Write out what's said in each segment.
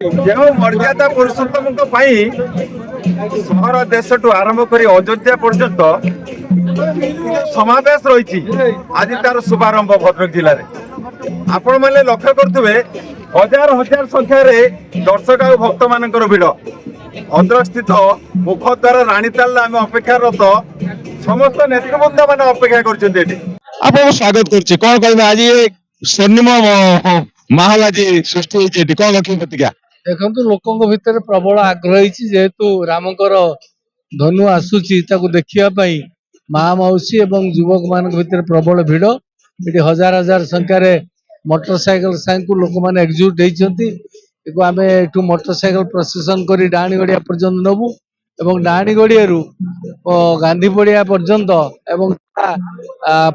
जो मर्यादा पुरुषोत्तम सहर देश टू आरंभ कर अयोध्या पर्यंत समावेश रही आज तार शुभारंभ भद्रक जिले में आपण मैंने लक्ष्य करुवे हजार हजार संख्यार दर्शक और भक्त मान भिड़ भद्रक स्थित मुखद्वार राणीताल आम अपेक्षारत समस्त नेतृवृंद मान अपेक्षा कर स्वागत कर आज स्वर्णिम माहौल आज सृष्टि कौन लक्ष्य प्रतिज्ञा देखु लोकों भितर प्रबल आग्रह जेहेतु रामकर धनु आसूची देखिए महामौसी एवं युवक मान भीतर प्रबल भिड़ ये हजार हजार संख्यार मोटरसाइकेल सांग लोक मैंने एकजुट होती आम एठू मोटरसाइकेल प्रसेसन कर डाणी गड़िया पर्यंत नबू एवं डाणी गड़िया गांधी पड़िया पर्यंत एवं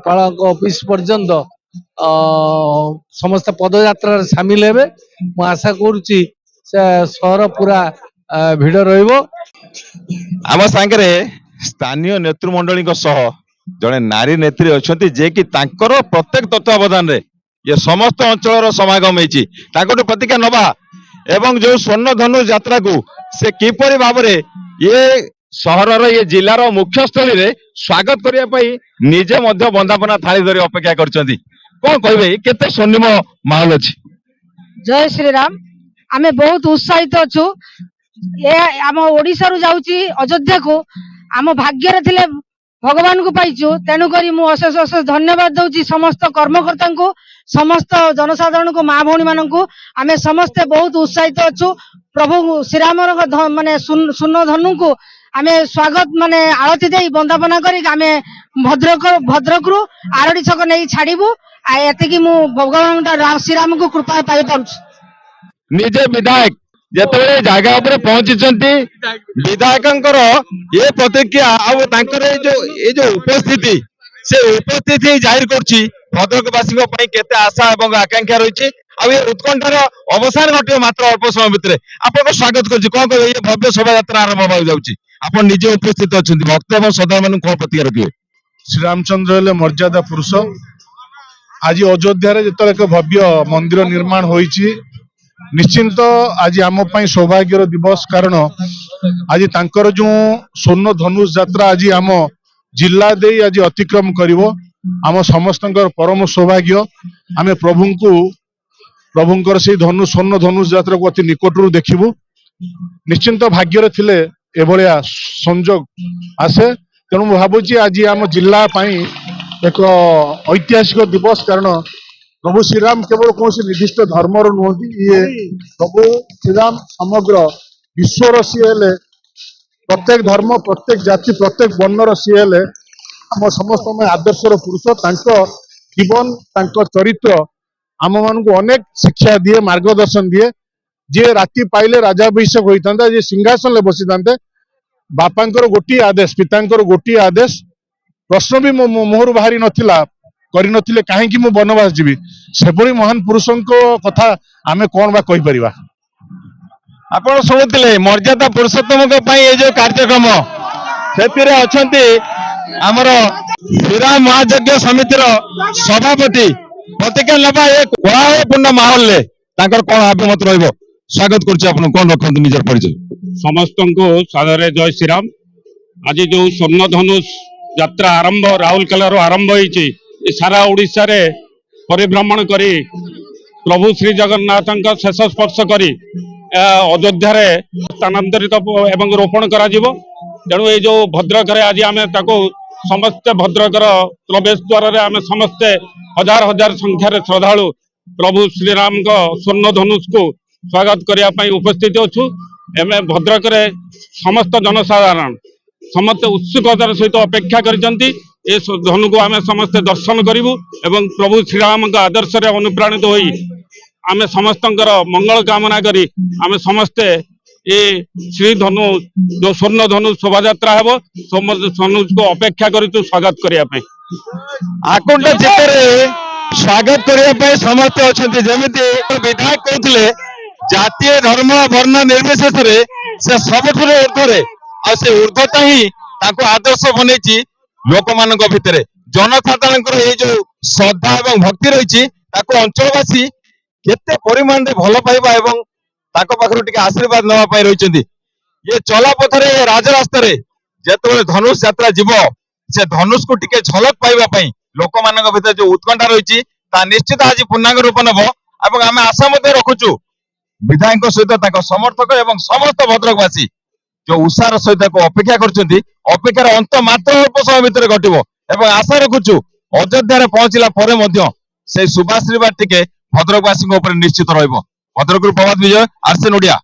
पालक ऑफिस पर्यंत समस्त पदयात्रा सामिल हे मु आशा करुच्ची सहर पूरा भिड़ आम सांगे स्थानीय नेतृमंडली जड़े नारी नेत्री अच्छा जे कि प्रत्येक तत्वावधान रे ये समस्त अंचल समागम होती प्रतिज्ञा नवा एवं जो स्वर्ण धनु यात्रा को से किपरि भाव में ये सहर ये जिलार मुख्यस्थली रे स्वागत करने निजे बंदापना थाली धरी अपेक्षा कर कौन कहे केते स्वर्णिम माहौल अच्छी। जय श्री राम आमे बहुत उत्साहित अच्छु ये आम ओडिशा रु जाउची अयोध्या को आम भाग्य थिले भगवान को पाइछु तेणु करी मु अशेष अशेष धन्यवाद दउची समस्त कर्मकर्ता को समस्त जनसाधारण को माँ भौणी मान को आमे समस्ते बहुत उत्साहित अच्छु प्रभु श्रीराम माने सुन्न धनु को आमे स्वागत माने आरती दे बंदापना करी आमे भद्रक रु आरडी छक नहीं छाड़बू एति मु भगवान श्रीराम को कृपा पाई पारुछु। निजे विधायक जिते जगह पर पहुंची विधायक ये प्रतिक्रिया जो उपस्थिति से उपस्थिति जाहिर कर भद्रकवासी केते आशा और आकांक्षा रही ये उत्कंठार अवसान घटे मात्र अल्प समय भितर आपको स्वागत कर कौन कह ये भव्य शोभा यात्रा आरंभ होगा निजे उपस्थित अच्छा भक्त और श्रद्धा मान कौन प्रतिक्रिया रखिए। श्रीरामचंद्र मर्यादा पुरुष आज अयोध्या जो एक भव्य मंदिर निर्माण होइछि निश्चिंत आज आम सौभाग्यर दिवस कारण आज तांकर जो स्वर्ण धनुष यात्रा आज आम जिला दे आज अतिक्रम करिवो आम समस्त परम सौभाग्य आम प्रभुंकर से धनु स्वर्ण धनुष यात्रा को अति निकटरू देखिबू निश्चिंत भाग्यर थिले एभलिया संजोग आसे तेणु भावुची आज आम जिला एक ऐतिहासिक दिवस कारण प्रभु श्रीराम केवल कौन निर्दिष्ट धर्मर नुहति ये प्रभु श्रीराम समग्र विश्वर सी हेले प्रत्येक धर्म प्रत्येक जाति प्रत्येक वर्णर सी हेले आम समस्त आदर्शर पुरुष जीवन चरित्र आम मान अनेक शिक्षा दिए मार्गदर्शन दिए जे राति पाइले राजाभिषेक होता जे सिंहासन बसी था बापांकर गोटे आदेश पितांकर गोटे आदेश प्रश्न भी मो मुहर बाहरी नथिला करि नथिले काहेकि मु वनवास जीवी सेपरी महान पुरुषों कथा आमे कौन बा कहि परिबा। आपण सुनुतिले मर्यादा पुरुषोत्तम ये जो कार्यक्रम से अछंती हमर श्रीराम महायज्ञ समितिर सभापति प्रतिज्ञा नबा एक कोलाहलपूर्ण माहौल ले तांकर कोन अभिमत रहइबो स्वागत करछि आपण कोन रखंतु निजर परिचय। समस्त को सादरे जय श्रीराम आज जो स्वर्ण धनुष यात्रा आरंभ राउरकेला आरंभ होती सारा ओडिशा रे परिभ्रमण करी प्रभु श्री जगन्नाथ शेष स्पर्श करी अयोध्या रे स्थानांतरित एवं रोपण करा जीवो तेणु ये जो भद्रक रे आज आमे ताको समस्त भद्रकर प्रवेश द्वार रे आमे समस्ते हजार हजार संख्यार श्रद्धालु प्रभु श्रीराम को स्वर्ण धनुष को स्वागत करने पाई उपस्थित अच्छु एमे भद्रक रे समस्त जनसाधारण समस्त उत्सुकतार सहित अपेक्षा करिसंती ए धनु को आमे समस्त दर्शन करिवु एवं प्रभु श्रीराम का आदर्श रे अनुप्राणित होई आमे समस्तंकर मंगल कामना करी आमे समस्ते ए श्री धनु जो स्वर्ण धनु शोभा यात्रा हेबो समस्त धनु को अपेक्षा करितु स्वागत करिया पई आकुंड चित्तरे स्वागत करिया पई समस्त अछंती जेमिति विधायक कहथिले जातीय धर्म वर्ण निर्विशेष रे से सबठुरे ऊर्ध्वरे आ से ऊर्ध्वता ही ताको आदर्श बनेछि लोक मानक भितरे जनसाधारण ये जो श्रद्धा एवं भक्ति रही ताको अंचलवासी केते परिमाण रे भल पाइबा एवं ତାଙ୍କ ପାଖରୁ ଟିକେ ଆଶୀର୍ବାଦ ନେବା ପାଇଁ ରହିଛନ୍ତି। ଏ ଚଲା ପଥରେ ଏ ରାଜରାସ୍ତାରେ ଯେତେବେଳେ ଧନୁଷ ଯାତ୍ରା ଯିବ ସେ ଧନୁଷକୁ ଟିକେ ଝଲକ ପାଇବା ପାଇଁ ଲୋକମାନଙ୍କ ଭିତରେ ଯୋଉ ଉତ୍କଣ୍ଠା ରହିଛି ତାହା ନିଶ୍ଚିତ ଆଜି ପୂର୍ଣ୍ଣାଙ୍ଗ ରୂପ ନେବ ଏବଂ ଆମେ ଆଶା ମଧ୍ୟ ରଖୁଛୁ ବିଧାୟକଙ୍କ ସହିତ ତାଙ୍କ ସମର୍ଥକ ଏବଂ ସମସ୍ତ ଭଦ୍ରକବାସୀ ଯୋଉ ଉତ୍ସାହର ସହିତ ତାକୁ ଅପେକ୍ଷା କରିଛନ୍ତି ଅପେକ୍ଷାର ଅନ୍ତ ମାତ୍ର ଅଳ୍ପ ସମୟ ଭିତରେ ଘଟିବ ଏବଂ ଆଶା ରଖୁଛୁ ଅଯୋଧ୍ୟାରେ ପହଞ୍ଚିଲା ପରେ ମଧ୍ୟ ସେଇ ଶୁଭାଶୀର୍ବାଦ ଟିକେ ଭଦ୍ରକବାସୀଙ୍କ ଉପରେ ନିଶ୍ଚିତ ରହିବ। ଭଦ୍ରକରୁ ପ୍ରଭାତ ବିଜୟ, ଆରସି ନୋଡିଆ।